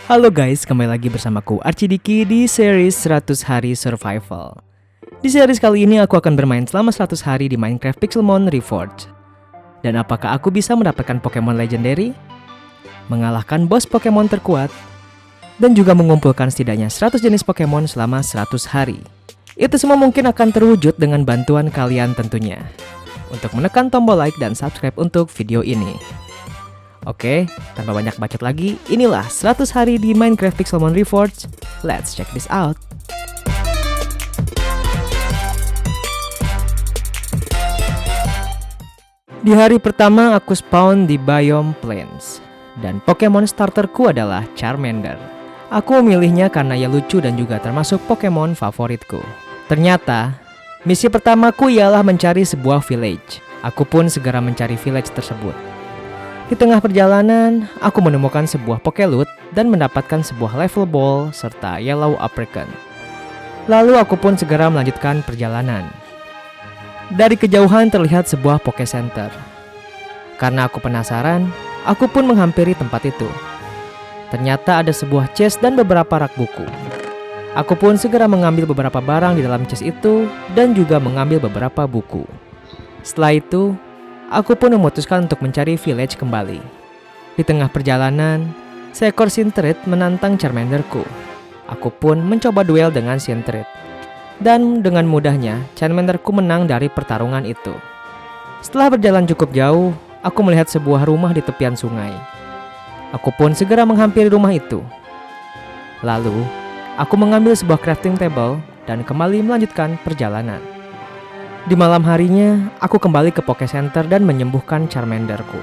Halo guys, kembali lagi bersamaku Archidiki di series 100 Hari Survival. Di series kali ini aku akan bermain selama 100 hari di Minecraft Pixelmon Reforged. Dan apakah aku bisa mendapatkan Pokemon Legendary? Mengalahkan bos Pokemon terkuat? Dan juga mengumpulkan setidaknya 100 jenis Pokemon selama 100 hari. Itu semua mungkin akan terwujud dengan bantuan kalian tentunya. Untuk menekan tombol like dan subscribe untuk video ini. Oke, tanpa banyak bacot lagi, inilah 100 hari di Minecraft Pixelmon Reforged. Let's check this out. Di hari pertama aku spawn di Biome Plains. Dan Pokemon starterku adalah Charmander. Aku memilihnya karena ia lucu dan juga termasuk Pokemon favoritku. Ternyata, misi pertamaku ialah mencari sebuah village. Aku pun segera mencari village tersebut. Di tengah perjalanan, aku menemukan sebuah Pokeloot dan mendapatkan sebuah level ball serta yellow apricot. Lalu aku pun segera melanjutkan perjalanan. Dari kejauhan terlihat sebuah Poke Center. Karena aku penasaran, aku pun menghampiri tempat itu. Ternyata ada sebuah chest dan beberapa rak buku. Aku pun segera mengambil beberapa barang di dalam chest itu dan juga mengambil beberapa buku. Setelah itu, aku pun memutuskan untuk mencari village kembali. Di tengah perjalanan, seekor Sentret menantang Charmanderku. Aku pun mencoba duel dengan Sentret. Dan dengan mudahnya, Charmanderku menang dari pertarungan itu. Setelah berjalan cukup jauh, aku melihat sebuah rumah di tepian sungai. Aku pun segera menghampiri rumah itu. Lalu, aku mengambil sebuah crafting table dan kembali melanjutkan perjalanan. Di malam harinya, aku kembali ke Poke Center dan menyembuhkan Charmanderku.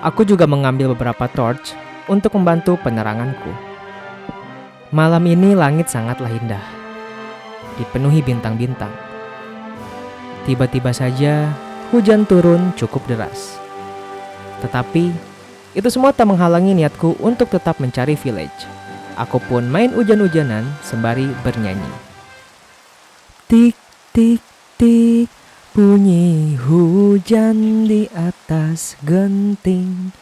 Aku juga mengambil beberapa torch untuk membantu peneranganku. Malam ini langit sangatlah indah, dipenuhi bintang-bintang. Tiba-tiba saja, hujan turun cukup deras. Tetapi, itu semua tak menghalangi niatku untuk tetap mencari village. Aku pun main hujan-hujanan sembari bernyanyi. Tik, tik, tik, bunyi hujan di atas genting.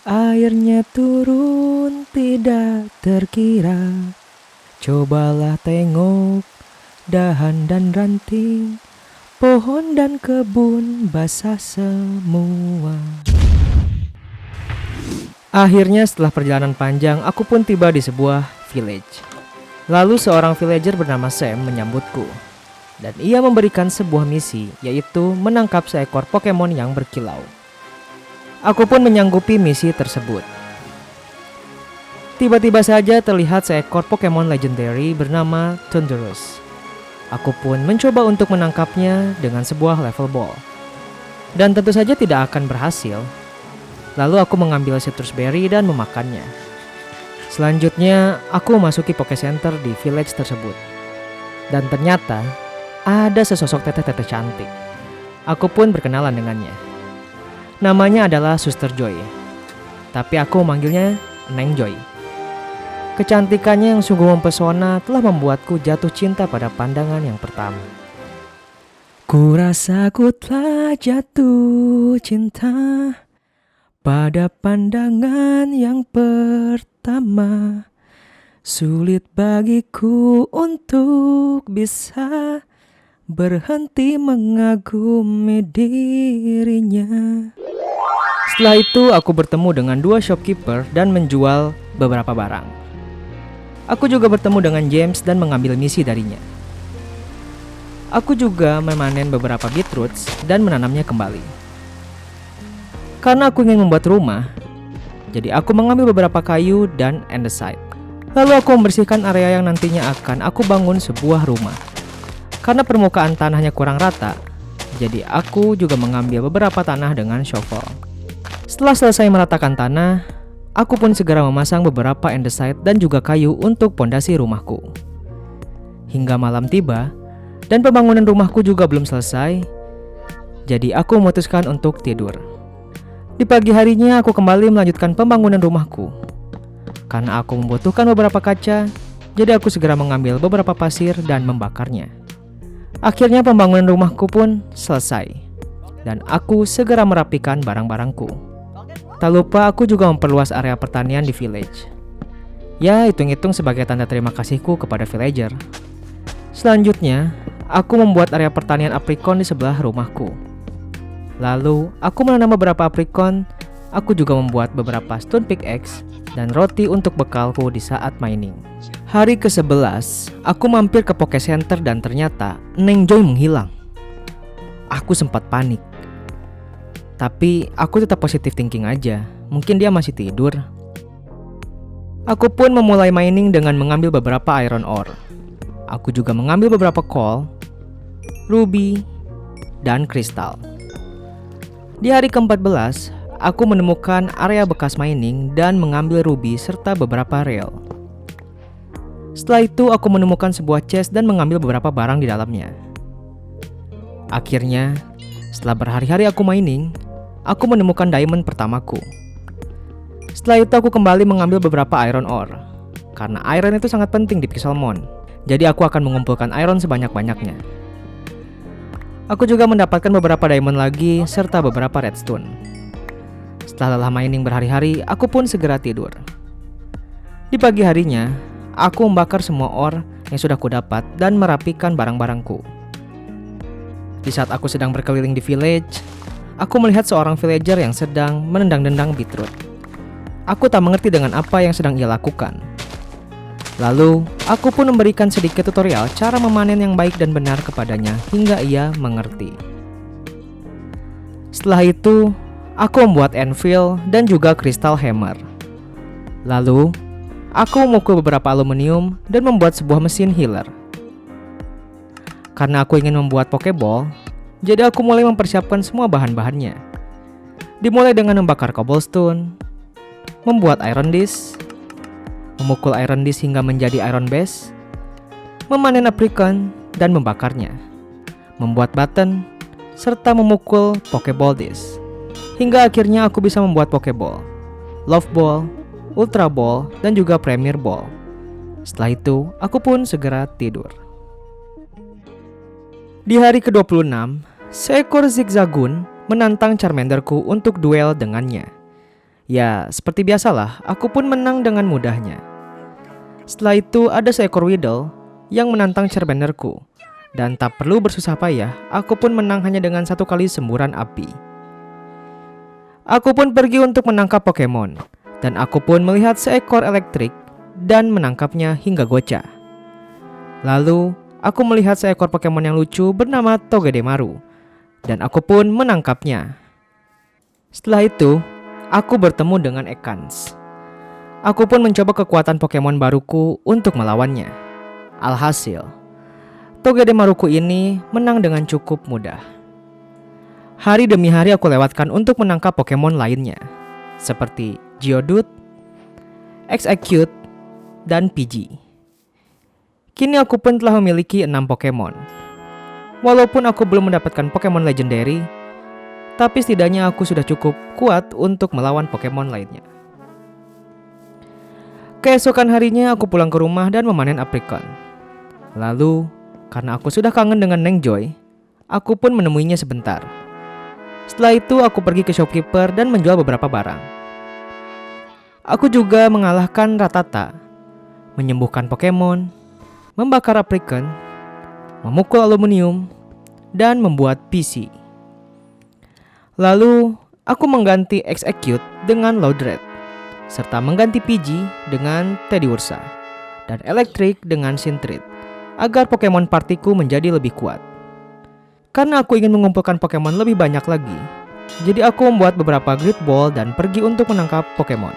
Airnya turun tidak terkira. Cobalah tengok dahan dan ranting. Pohon dan kebun basah semua. Akhirnya setelah perjalanan panjang, aku pun tiba di sebuah village. Lalu seorang villager bernama Sam menyambutku. Dan ia memberikan sebuah misi, yaitu menangkap seekor Pokemon yang berkilau. Aku pun menyanggupi misi tersebut. Tiba-tiba saja terlihat seekor Pokemon Legendary bernama Thundurus. Aku pun mencoba untuk menangkapnya dengan sebuah level ball. Dan tentu saja tidak akan berhasil. Lalu aku mengambil citrus berry dan memakannya. Selanjutnya, aku memasuki Poke Center di village tersebut. Dan ternyata, ada sesosok teteh-teteh cantik. Aku pun berkenalan dengannya. Namanya adalah Suster Joy. Tapi aku memanggilnya Neng Joy. Kecantikannya yang sungguh mempesona telah membuatku jatuh cinta pada pandangan yang pertama. Kurasa ku telah jatuh cinta pada pandangan yang pertama. Sulit bagiku untuk bisa berhenti mengagumi dirinya. Setelah itu aku bertemu dengan dua shopkeeper dan menjual beberapa barang. Aku juga bertemu dengan James dan mengambil misi darinya. Aku juga memanen beberapa beetroots dan menanamnya kembali. Karena aku ingin membuat rumah, jadi aku mengambil beberapa kayu dan andesite. Lalu aku membersihkan area yang nantinya akan aku bangun sebuah rumah. Karena permukaan tanahnya kurang rata, jadi aku juga mengambil beberapa tanah dengan shovel. Setelah selesai meratakan tanah, aku pun segera memasang beberapa andesite dan juga kayu untuk pondasi rumahku. Hingga malam tiba, dan pembangunan rumahku juga belum selesai, jadi aku memutuskan untuk tidur. Di pagi harinya aku kembali melanjutkan pembangunan rumahku. Karena aku membutuhkan beberapa kaca, jadi aku segera mengambil beberapa pasir dan membakarnya. Akhirnya pembangunan rumahku pun selesai. Dan aku segera merapikan barang-barangku. Tak lupa aku juga memperluas area pertanian di village. Ya, hitung-hitung sebagai tanda terima kasihku kepada villager. Selanjutnya, aku membuat area pertanian aprikon di sebelah rumahku. Lalu, aku menanam beberapa aprikon. Aku juga membuat beberapa stone pickaxe dan roti untuk bekalku di saat mining. Hari ke-11, aku mampir ke Poké Center dan ternyata Neng Joy menghilang. Aku sempat panik. Tapi aku tetap positive thinking aja. Mungkin dia masih tidur. Aku pun memulai mining dengan mengambil beberapa iron ore. Aku juga mengambil beberapa coal, ruby, dan kristal. Di hari ke-14, aku menemukan area bekas mining dan mengambil ruby serta beberapa rail. Setelah itu aku menemukan sebuah chest dan mengambil beberapa barang di dalamnya. Akhirnya, setelah berhari-hari aku mining, aku menemukan diamond pertamaku. Setelah itu aku kembali mengambil beberapa iron ore. Karena iron itu sangat penting di Pixelmon. Jadi aku akan mengumpulkan iron sebanyak-banyaknya. Aku juga mendapatkan beberapa diamond lagi serta beberapa redstone. Setelah lelah mining berhari-hari, aku pun segera tidur. Di pagi harinya, aku membakar semua ore yang sudah kudapat dan merapikan barang-barangku. Di saat aku sedang berkeliling di village, aku melihat seorang villager yang sedang menendang-nendang beetroot. Aku tak mengerti dengan apa yang sedang ia lakukan. Lalu, aku pun memberikan sedikit tutorial cara memanen yang baik dan benar kepadanya hingga ia mengerti. Setelah itu, aku membuat anvil dan juga crystal hammer. Lalu, aku memukul beberapa aluminium dan membuat sebuah mesin healer. Karena aku ingin membuat pokeball, jadi aku mulai mempersiapkan semua bahan-bahannya. Dimulai dengan membakar cobblestone, membuat iron disc, memukul iron disc hingga menjadi iron base, memanen apricot dan membakarnya, membuat button, serta memukul pokeball disc. Hingga akhirnya aku bisa membuat pokeball, love ball, ultra ball, dan juga premier ball. Setelah itu, aku pun segera tidur. Di hari ke-26, seekor Zigzagoon menantang Charmanderku untuk duel dengannya. Ya, seperti biasalah, aku pun menang dengan mudahnya. Setelah itu ada seekor Weedle yang menantang Charmanderku. Dan tak perlu bersusah payah, aku pun menang hanya dengan satu kali semburan api. Aku pun pergi untuk menangkap Pokemon. Dan aku pun melihat seekor elektrik dan menangkapnya hingga gocah. Lalu, aku melihat seekor Pokemon yang lucu bernama Togedemaru. Dan aku pun menangkapnya. Setelah itu, aku bertemu dengan Ekans. Aku pun mencoba kekuatan Pokemon baruku untuk melawannya. Alhasil, Togedemaruku ini menang dengan cukup mudah. Hari demi hari aku lewatkan untuk menangkap Pokemon lainnya, seperti Geodude, Exeggcute, dan Pidgey. Kini aku pun telah memiliki 6 Pokemon. Walaupun aku belum mendapatkan Pokemon Legendary, tapi setidaknya aku sudah cukup kuat untuk melawan Pokemon lainnya. Keesokan harinya aku pulang ke rumah dan memanen apricot. Lalu, karena aku sudah kangen dengan Neng Joy, aku pun menemuinya sebentar. Setelah itu aku pergi ke shopkeeper dan menjual beberapa barang. Aku juga mengalahkan Rattata, menyembuhkan Pokemon, membakar apricot, memukul aluminium, dan membuat PC. Lalu, aku mengganti Exeggcute dengan Loudred, serta mengganti Pidgey dengan Teddiursa, dan Electric dengan Sentret, agar Pokemon partiku menjadi lebih kuat. Karena aku ingin mengumpulkan Pokemon lebih banyak lagi, jadi aku membuat beberapa Great Ball dan pergi untuk menangkap Pokemon.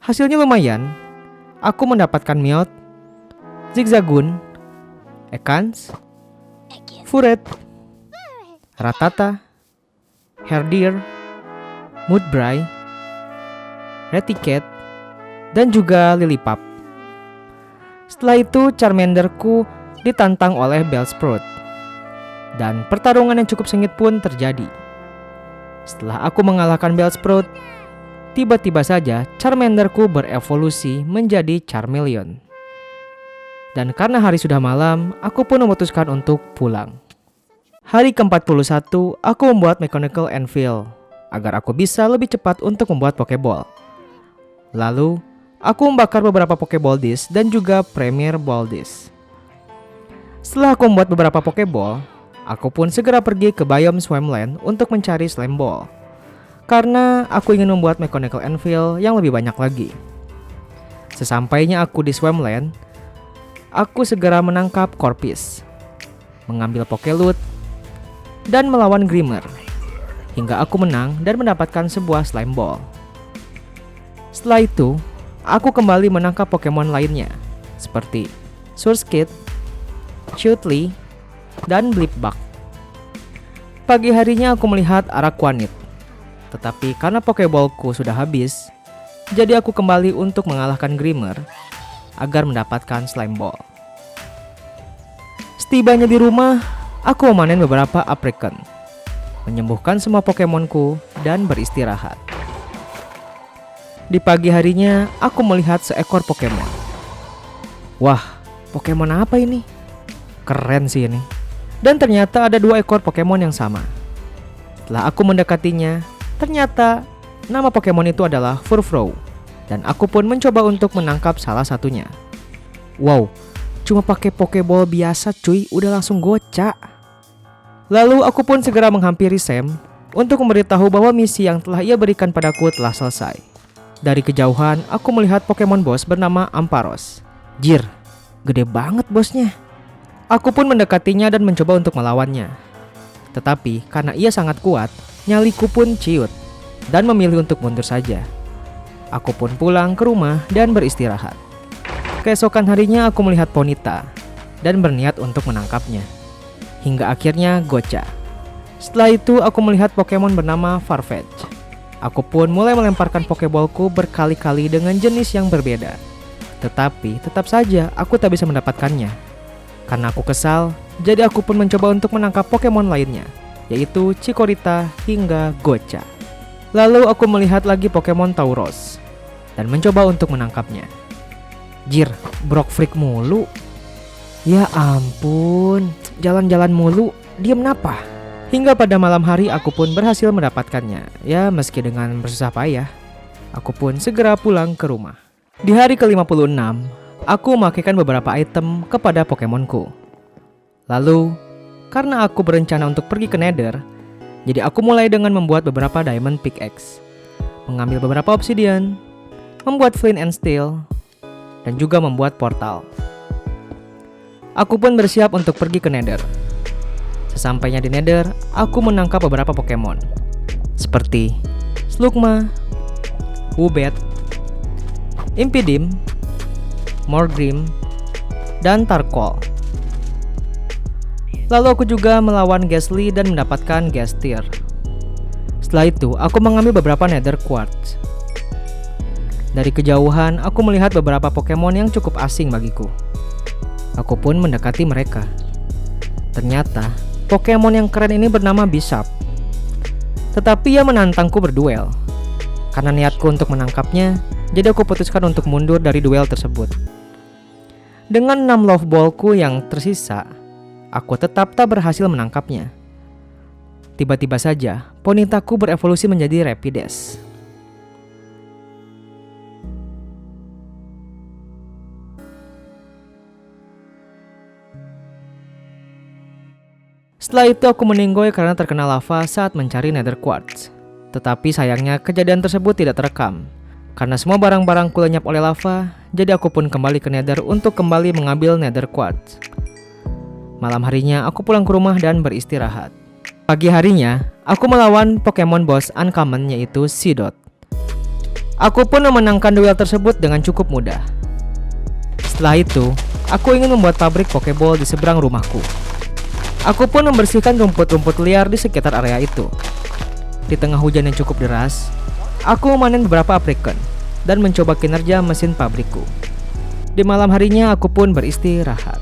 Hasilnya lumayan. Aku mendapatkan Meowth, Zigzagoon, Ekans, Furret, Rattata, Herdier, Mudbray, Raticate, dan juga Lillipup. Setelah itu Charmanderku ditantang oleh Bellsprout, dan pertarungan yang cukup sengit pun terjadi. Setelah aku mengalahkan Bellsprout, tiba-tiba saja Charmanderku berevolusi menjadi Charmeleon. Dan karena hari sudah malam, aku pun memutuskan untuk pulang. Hari ke-41, aku membuat Mechanical Anvil agar aku bisa lebih cepat untuk membuat Pokeball. Lalu, aku membakar beberapa Pokeball Disc dan juga Premier Ball Disc. Setelah aku membuat beberapa Pokeball, aku pun segera pergi ke biome Swampland untuk mencari Slime Ball. Karena aku ingin membuat Mechanical Anvil yang lebih banyak lagi. Sesampainya aku di Swampland, aku segera menangkap Corpus, mengambil Pokeloot, dan melawan Grimer. Hingga aku menang dan mendapatkan sebuah Slime Ball. Setelah itu, aku kembali menangkap Pokemon lainnya, seperti Surskit, Chutli, dan Blipbug. Pagi harinya aku melihat Araquanid, tetapi karena Pokeballku sudah habis, jadi aku kembali untuk mengalahkan Grimer agar mendapatkan Slime Ball. Setibanya di rumah, aku memanen beberapa Apricot, menyembuhkan semua Pokemonku, dan beristirahat. Di pagi harinya, aku melihat seekor Pokemon. Wah, Pokemon apa ini? Keren sih ini. Dan ternyata ada 2 ekor Pokemon yang sama. Setelah aku mendekatinya, ternyata nama Pokemon itu adalah Furfrou. Dan aku pun mencoba untuk menangkap salah satunya. Wow, cuma pakai Pokeball biasa cuy, udah langsung gocak. Lalu aku pun segera menghampiri Sam untuk memberitahu bahwa misi yang telah ia berikan padaku telah selesai. Dari kejauhan, aku melihat Pokemon bos bernama Ampharos. Jir, gede banget bosnya. Aku pun mendekatinya dan mencoba untuk melawannya. Tetapi karena ia sangat kuat, nyaliku pun ciut dan memilih untuk mundur saja. Aku pun pulang ke rumah dan beristirahat. Keesokan harinya aku melihat Ponyta dan berniat untuk menangkapnya. Hingga akhirnya gocap. Setelah itu aku melihat Pokemon bernama Farfetch. Aku pun mulai melemparkan Pokeballku berkali-kali dengan jenis yang berbeda. Tetapi tetap saja aku tak bisa mendapatkannya. Karena aku kesal, jadi aku pun mencoba untuk menangkap Pokemon lainnya, yaitu Chikorita hingga Gocap. Lalu aku melihat lagi Pokemon Tauros dan mencoba untuk menangkapnya. Jir, Brock Freak mulu. Ya ampun, jalan-jalan mulu, diem napa? Hingga pada malam hari aku pun berhasil mendapatkannya. Ya meski dengan bersusah payah, aku pun segera pulang ke rumah. Di hari ke-56, aku memakaikan beberapa item kepada Pokemonku. Lalu, karena aku berencana untuk pergi ke Nether, jadi aku mulai dengan membuat beberapa Diamond Pickaxe, mengambil beberapa Obsidian, membuat Flint and Steel, dan juga membuat portal. Aku pun bersiap untuk pergi ke Nether. Sesampainya di Nether, aku menangkap beberapa Pokemon seperti Slugma, Woobat, Impidim, Morgrim, dan Tarkol. Lalu aku juga melawan Gastly dan mendapatkan Gastier. Setelah itu, aku mengambil beberapa Nether Quartz. Dari kejauhan, aku melihat beberapa Pokemon yang cukup asing bagiku. Aku pun mendekati mereka. Ternyata, Pokemon yang keren ini bernama Bishop. Tetapi ia menantangku berduel. Karena niatku untuk menangkapnya, jadi aku putuskan untuk mundur dari duel tersebut. Dengan 6 Love Ball-ku yang tersisa, aku tetap tak berhasil menangkapnya. Tiba-tiba saja, Ponytaku berevolusi menjadi Rapidash. Setelah itu aku meninggoy karena terkena lava saat mencari Nether Quartz. Tetapi sayangnya kejadian tersebut tidak terekam. Karena semua barang-barangku lenyap oleh lava, jadi aku pun kembali ke Nether untuk kembali mengambil Nether Quartz. Malam harinya aku pulang ke rumah dan beristirahat. Pagi harinya, aku melawan Pokemon boss uncommon yaitu Seedot. Aku pun memenangkan duel tersebut dengan cukup mudah. Setelah itu, aku ingin membuat pabrik Pokeball di seberang rumahku. Aku pun membersihkan rumput-rumput liar di sekitar area itu. Di tengah hujan yang cukup deras, aku memanen beberapa apricot dan mencoba kinerja mesin pabrikku. Di malam harinya aku pun beristirahat.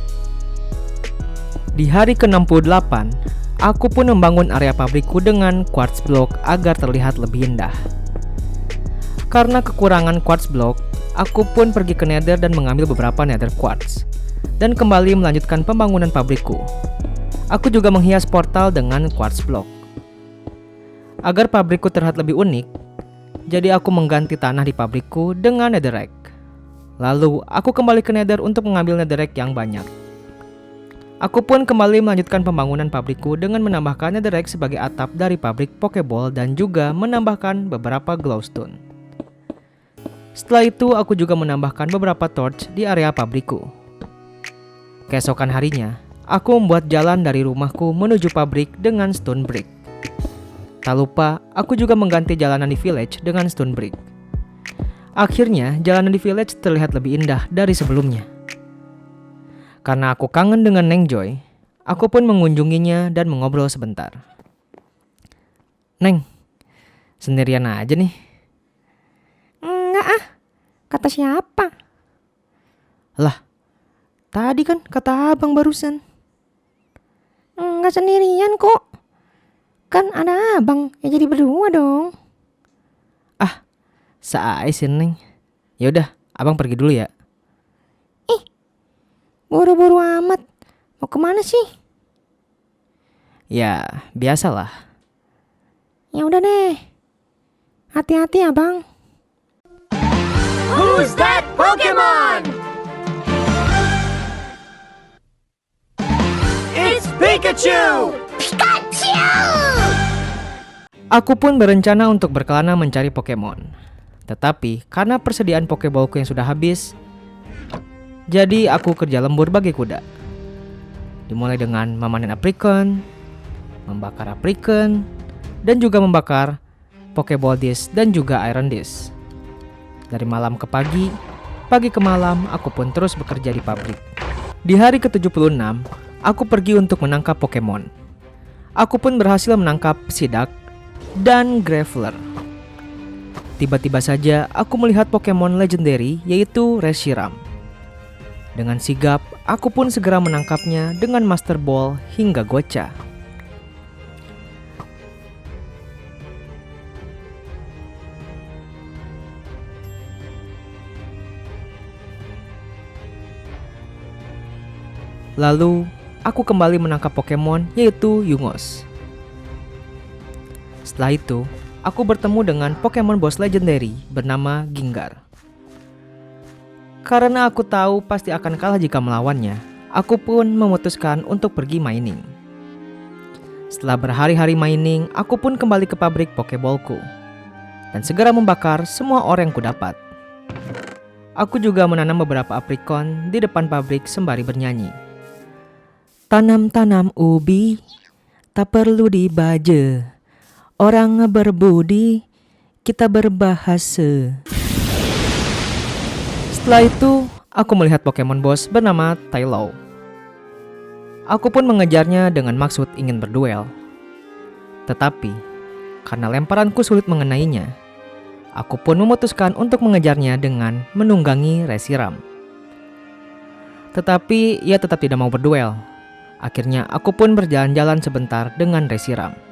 Di hari ke-68, aku pun membangun area pabrikku dengan quartz block agar terlihat lebih indah. Karena kekurangan quartz block, aku pun pergi ke Nether dan mengambil beberapa Nether quartz dan kembali melanjutkan pembangunan pabrikku. Aku juga menghias portal dengan quartz block. Agar pabrikku terlihat lebih unik, jadi aku mengganti tanah di pabrikku dengan netherrack. Lalu aku kembali ke Nether untuk mengambil netherrack yang banyak. Aku pun kembali melanjutkan pembangunan pabrikku dengan menambahkan netherrack sebagai atap dari pabrik Pokeball dan juga menambahkan beberapa glowstone. Setelah itu aku juga menambahkan beberapa torch di area pabrikku. Keesokan harinya, aku membuat jalan dari rumahku menuju pabrik dengan stone brick. Tak lupa, aku juga mengganti jalanan di village dengan stone brick. Akhirnya, jalanan di village terlihat lebih indah dari sebelumnya. Karena aku kangen dengan Neng Joy, aku pun mengunjunginya dan mengobrol sebentar. Neng, sendirian aja nih. Enggak ah, kata siapa? Lah, tadi kan kata abang barusan. Enggak sendirian kok. Kan ada abang, ya jadi berdua dong. Saai sih Neng. Yaudah, abang pergi dulu ya. Buru-buru amat. Mau kemana sih? Ya, biasalah. Ya udah deh. Hati-hati ya bang. Who's that Pokemon? It's Pikachu! Aku pun berencana untuk berkelana mencari Pokemon. Tetapi karena persediaan Pokeballku yang sudah habis, jadi aku kerja lembur bagi kuda. Dimulai dengan memanen aprikon, membakar aprikon, dan juga membakar Pokeball Disc dan juga Iron Disc. Dari malam ke pagi, pagi ke malam, aku pun terus bekerja di pabrik. Di hari ke-76, aku pergi untuk menangkap Pokemon. Aku pun berhasil menangkap Psyduck dan Graveler. Tiba-tiba saja aku melihat Pokemon legendary yaitu Reshiram. Dengan sigap, aku pun segera menangkapnya dengan Master Ball hingga Gocha. Lalu, aku kembali menangkap Pokemon yaitu Yungos. Setelah itu, aku bertemu dengan Pokemon Boss Legendary bernama Gengar. Karena aku tahu pasti akan kalah jika melawannya, aku pun memutuskan untuk pergi mining. Setelah berhari-hari mining, aku pun kembali ke pabrik Pokeballku dan segera membakar semua ore yang kudapat. Aku juga menanam beberapa aprikon di depan pabrik sembari bernyanyi. Tanam-tanam ubi, tak perlu dibaje. Orang berbudi, kita berbahasa. Setelah itu, aku melihat Pokemon Boss bernama Taillow. Aku pun mengejarnya dengan maksud ingin berduel. Tetapi, karena lemparanku sulit mengenainya, aku pun memutuskan untuk mengejarnya dengan menunggangi Reshiram. Tetapi, ia tetap tidak mau berduel. Akhirnya, aku pun berjalan-jalan sebentar dengan Reshiram.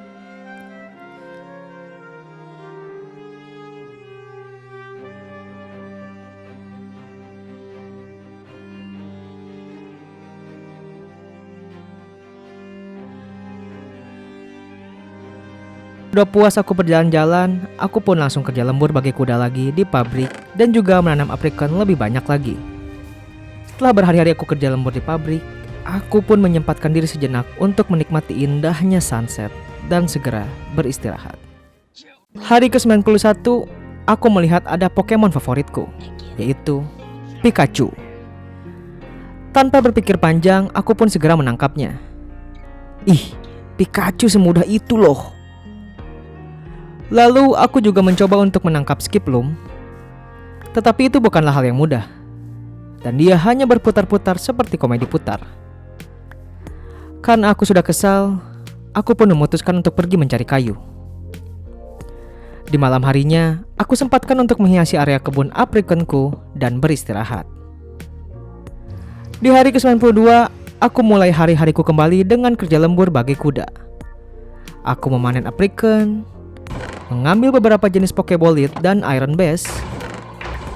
Udah puas aku berjalan-jalan, aku pun langsung kerja lembur bagi kuda lagi di pabrik dan juga menanam aprikon lebih banyak lagi. Setelah berhari-hari aku kerja lembur di pabrik, aku pun menyempatkan diri sejenak untuk menikmati indahnya sunset dan segera beristirahat. Hari ke-91, aku melihat ada Pokemon favoritku, yaitu Pikachu. Tanpa berpikir panjang, aku pun segera menangkapnya. Ih, Pikachu semudah itu loh. Lalu aku juga mencoba untuk menangkap Skiploom. Tetapi itu bukanlah hal yang mudah. Dan dia hanya berputar-putar seperti komedi putar. Karena aku sudah kesal, aku pun memutuskan untuk pergi mencari kayu. Di malam harinya, aku sempatkan untuk menghiasi area kebun aprikonku dan beristirahat. Di hari ke-92, aku mulai hari-hariku kembali dengan kerja lembur bagi kuda. Aku memanen aprikon, mengambil beberapa jenis Pokeball Lead dan Iron Base,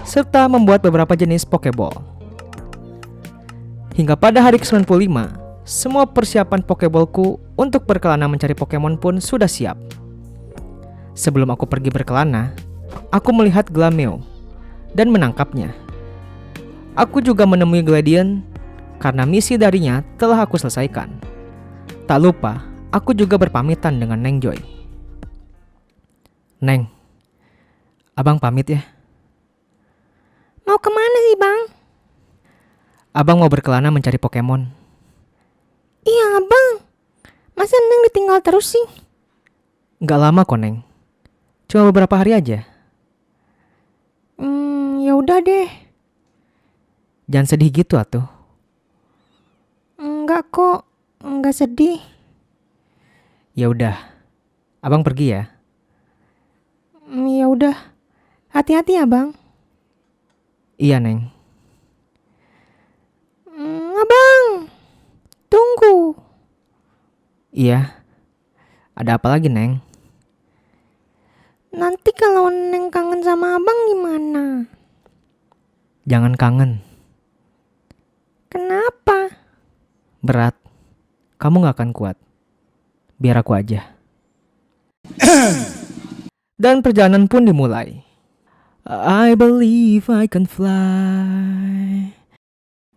serta membuat beberapa jenis Pokeball. Hingga pada hari ke-95, semua persiapan Pokeballku untuk berkelana mencari Pokemon pun sudah siap. Sebelum aku pergi berkelana, aku melihat Glameow dan menangkapnya. Aku juga menemui Gladian karena misi darinya telah aku selesaikan. Tak lupa, aku juga berpamitan dengan Neng Joy. Neng, abang pamit ya. Mau kemana sih bang? Abang mau berkelana mencari Pokemon. Iya bang, masa Neng ditinggal terus sih? Gak lama kok Neng, cuma beberapa hari aja. Ya udah deh. Jangan sedih gitu atuh. Enggak kok, enggak sedih. Ya udah, abang pergi ya. Ya udah, hati-hati ya bang. Iya Neng. Abang, tunggu. Iya. Ada apa lagi Neng? Nanti kalau Neng kangen sama abang gimana? Jangan kangen. Kenapa? Berat. Kamu gak akan kuat. Biar aku aja. Dan perjalanan pun dimulai. I believe I can fly.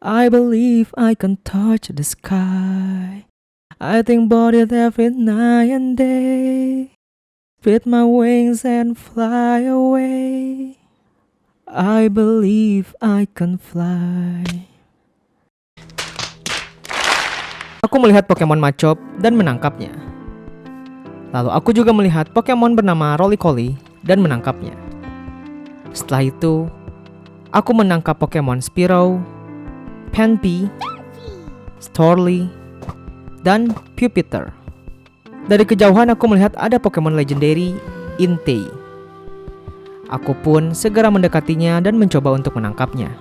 I believe I can touch the sky. I think about it every night and day. Spread my wings and fly away. I believe I can fly. Aku melihat Pokemon Machop dan menangkapnya. Lalu aku juga melihat Pokemon bernama Rolycoly dan menangkapnya. Setelah itu, aku menangkap Pokemon Spearow, Panpy, Storly, dan Pupitar. Dari kejauhan aku melihat ada Pokemon Legendary, Entei. Aku pun segera mendekatinya dan mencoba untuk menangkapnya.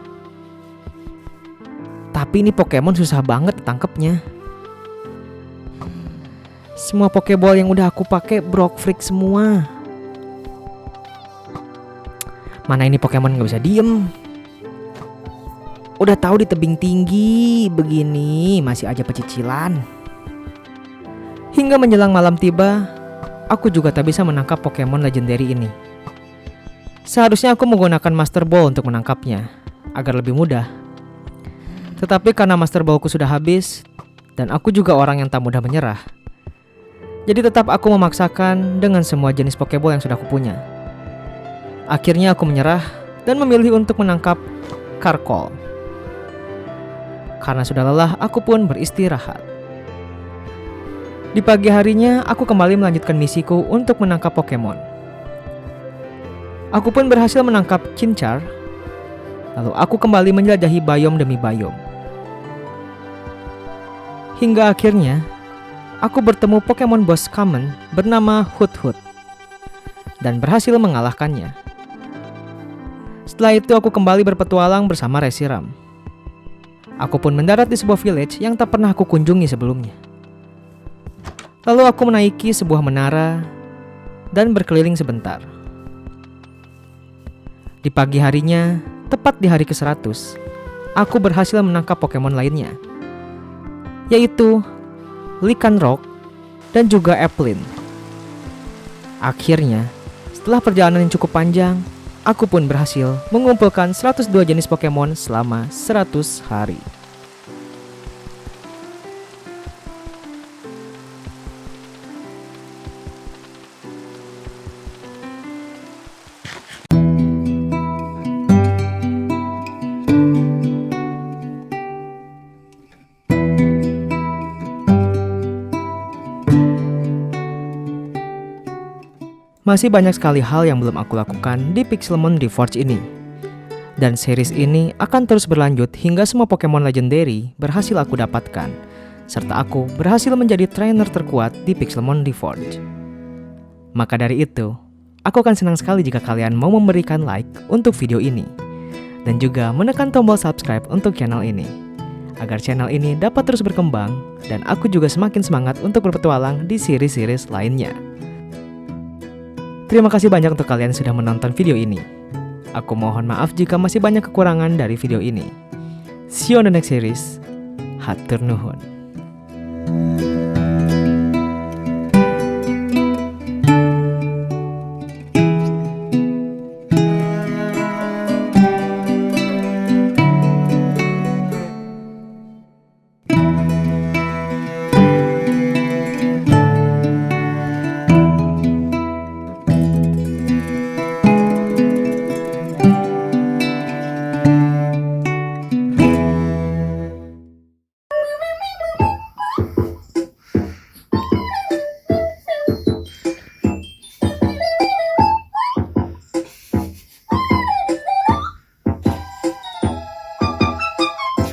Tapi ini Pokemon susah banget ditangkapnya. Semua Pokeball yang udah aku pakai Brock Freak semua. Mana ini Pokemon gak bisa diem. Udah tahu di tebing tinggi begini masih aja pecicilan. Hingga menjelang malam tiba, aku juga tak bisa menangkap Pokemon Legendary ini. Seharusnya aku menggunakan Master Ball untuk menangkapnya agar lebih mudah. Tetapi karena Master Ballku sudah habis dan aku juga orang yang tak mudah menyerah, jadi tetap aku memaksakan dengan semua jenis Pokeball yang sudah aku punya. Akhirnya aku menyerah dan memilih untuk menangkap Carkol. Karena sudah lelah, aku pun beristirahat. Di pagi harinya, aku kembali melanjutkan misiku untuk menangkap Pokemon. Aku pun berhasil menangkap Chinchar. Lalu aku kembali menjelajahi biome demi biome. Hingga akhirnya, aku bertemu Pokemon Boss Common bernama Hoothoot dan berhasil mengalahkannya. Setelah itu aku kembali berpetualang bersama Reshiram. Aku pun mendarat di sebuah village yang tak pernah aku kunjungi sebelumnya. Lalu aku menaiki sebuah menara dan berkeliling sebentar. Di pagi harinya, tepat di hari ke-100, aku berhasil menangkap Pokemon lainnya, yaitu Lycanroc dan juga Applin. Akhirnya, setelah perjalanan yang cukup panjang, aku pun berhasil mengumpulkan 102 jenis Pokemon selama 100 hari. Masih banyak sekali hal yang belum aku lakukan di Pixelmon Reforged ini. Dan series ini akan terus berlanjut hingga semua Pokemon Legendary berhasil aku dapatkan, serta aku berhasil menjadi trainer terkuat di Pixelmon Reforged. Maka dari itu, aku akan senang sekali jika kalian mau memberikan like untuk video ini, dan juga menekan tombol subscribe untuk channel ini, agar channel ini dapat terus berkembang, dan aku juga semakin semangat untuk berpetualang di series-series lainnya. Terima kasih banyak untuk kalian yang sudah menonton video ini. Aku mohon maaf jika masih banyak kekurangan dari video ini. See you on the next series. Hatur nuhun.